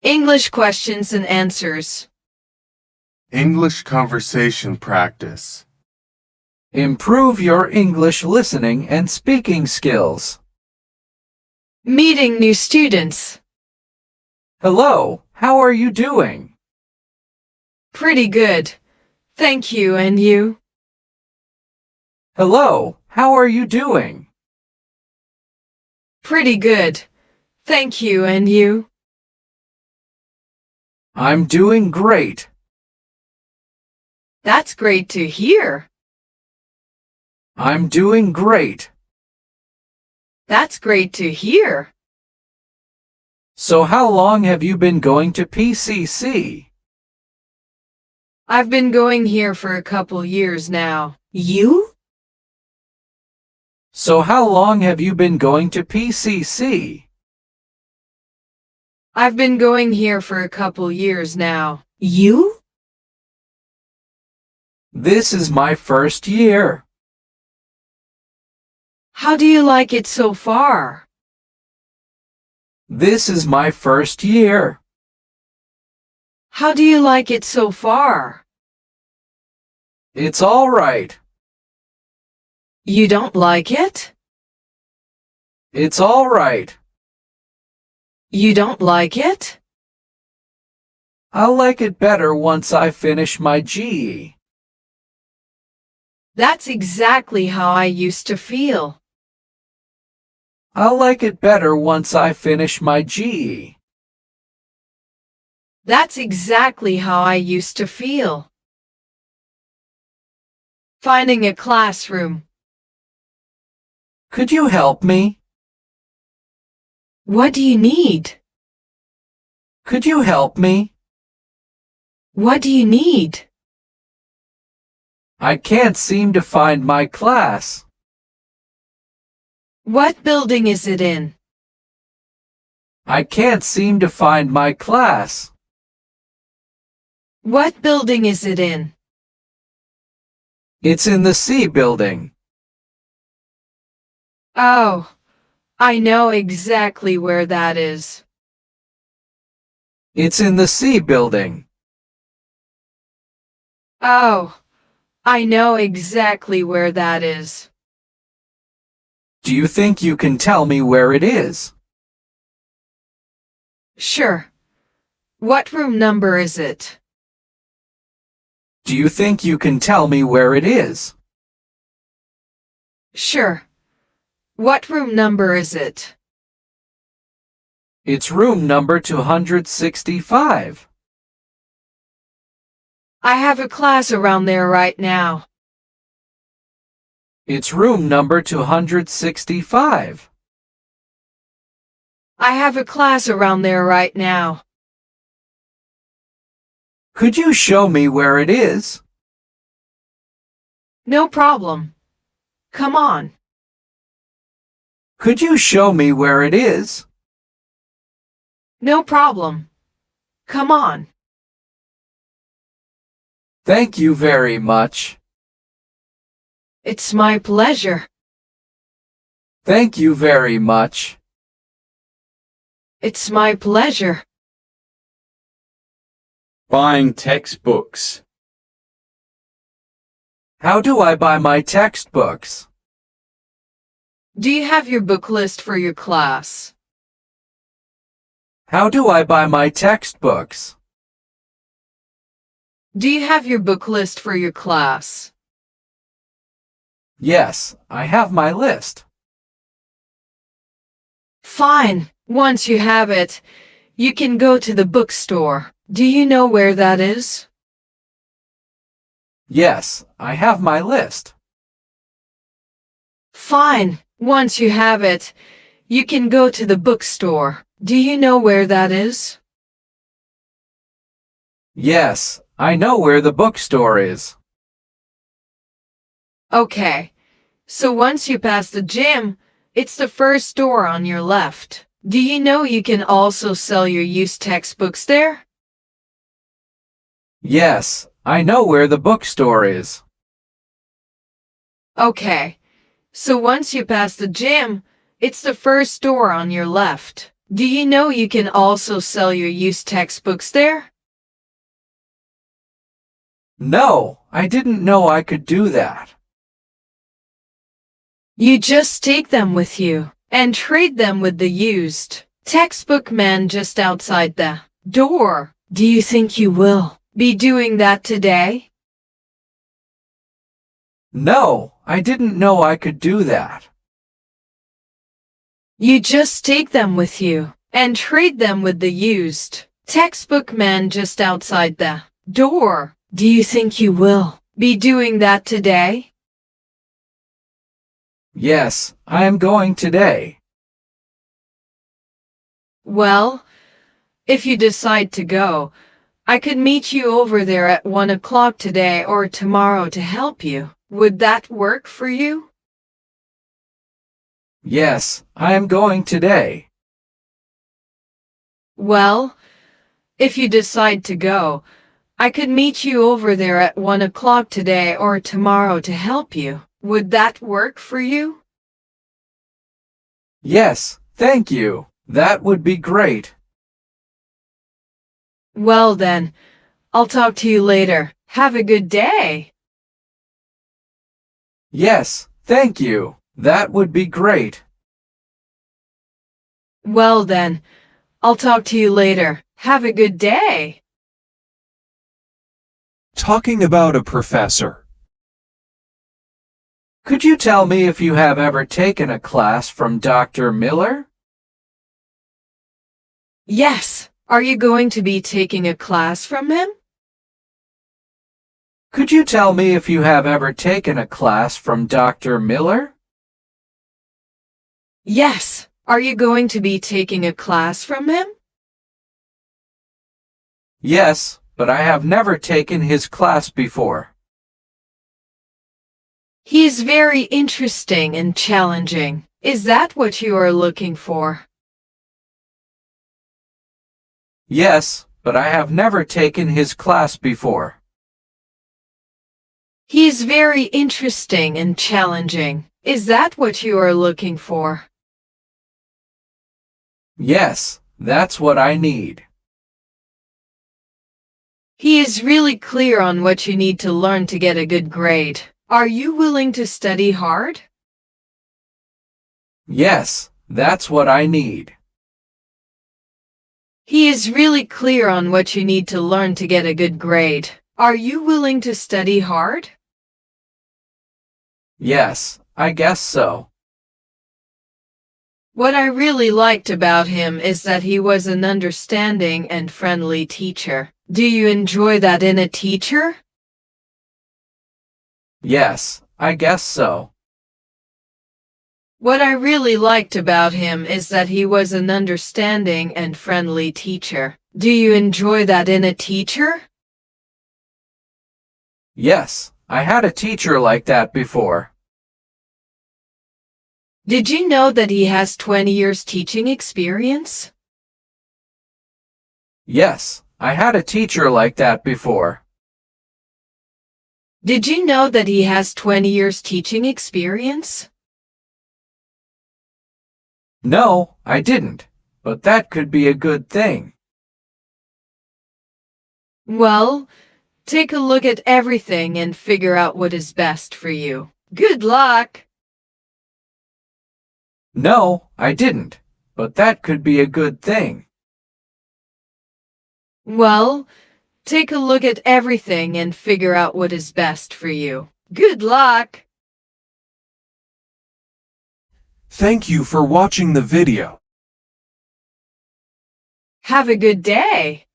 English questions and answers. English conversation practice. Improve your English listening and speaking skills. Meeting new students. Hello, how are you doing? Pretty good. Thank you, and you? Hello, how are you doing? Pretty good. Thank you, and you? I'm doing great. That's great to hear. I'm doing great. That's great to hear. So how long have you been going to PCC? I've been going here for a couple years now. You? So how long have you been going to PCC? I've been going here for a couple years now. You? This is my first year. How do you like it so far? This is my first year. How do you like it so far? It's all right. You don't like it? It's all right. You don't like it? I'll like it better once I finish my GE. That's exactly how I used to feel. I'll like it better once I finish my GE. That's exactly how I used to feel. Finding a classroom. Could you help me? What do you need? Could you help me? What do you need? I can't seem to find my class. What building is it in? I can't seem to find my class. What building is it in? It's in the C building. Oh, I know exactly where that is. It's in the C building. Oh, I know exactly where that is. Do you think you can tell me where it is? Sure. What room number is it? Do you think you can tell me where it is? Sure. What room number is it? It's room number 265. I have a class around there right now. It's room number 265. I have a class around there right now. Could you show me where it is? No problem. Come on. Could you show me where it is? No problem. Come on. Thank you very much. It's my pleasure. Thank you very much. It's my pleasure. Buying textbooks. How do I buy my textbooks? Do you have your book list for your class? How do I buy my textbooks? Do you have your book list for your class? Yes, I have my list. Fine. Once you have it, you can go to the bookstore. Do you know where that is? Yes, I have my list. Fine. Once you have it, you can go to the bookstore. Do you know where that is? Yes, I know where the bookstore is. Okay. So once you pass the gym, it's the first store on your left. Do you know you can also sell your used textbooks there? Yes, I know where the bookstore is. Okay. So once you pass the gym, it's the first store on your left. Do you know you can also sell your used textbooks there? No, I didn't know I could do that. You just take them with you and trade them with the used textbook man just outside the door. Do you think you will be doing that today? No, I didn't know I could do that. You just take them with you and trade them with the used textbook man just outside the door. Do you think you will be doing that today? Yes, I am going today. Well, if you decide to go, I could meet you over there at 1 o'clock today or tomorrow to help you. Would that work for you? Yes, I am going today. Well, if you decide to go, I could meet you over there at 1 o'clock today or tomorrow to help you. Would that work for you? Yes, thank you. That would be great. Well then, I'll talk to you later. Have a good day. Yes, thank you. That would be great. Well then, I'll talk to you later. Have a good day. Talking about a professor. Could you tell me if you have ever taken a class from Dr. Miller? Yes. Are you going to be taking a class from him? Could you tell me if you have ever taken a class from Dr. Miller? Yes. Are you going to be taking a class from him? Yes, but I have never taken his class before. He is very interesting and challenging. Is that what you are looking for? Yes, but I have never taken his class before. He is very interesting and challenging. Is that what you are looking for? Yes, that's what I need. He is really clear on what you need to learn to get a good grade. Are you willing to study hard? Yes, that's what I need. He is really clear on what you need to learn to get a good grade. Are you willing to study hard? Yes, I guess so. What I really liked about him is that he was an understanding and friendly teacher. Do you enjoy that in a teacher? Yes, I guess so. What I really liked about him is that he was an understanding and friendly teacher. Do you enjoy that in a teacher? Yes, I had a teacher like that before. Did you know that he has 20 years teaching experience? Yes, I had a teacher like that before. Did you know that he has 20 years teaching experience? No, I didn't, but that could be a good thing. Well, take a look at everything and figure out what is best for you. Good luck! No, I didn't, but that could be a good thing. Well, take a look at everything and figure out what is best for you. Good luck! Thank you for watching the video. Have a good day!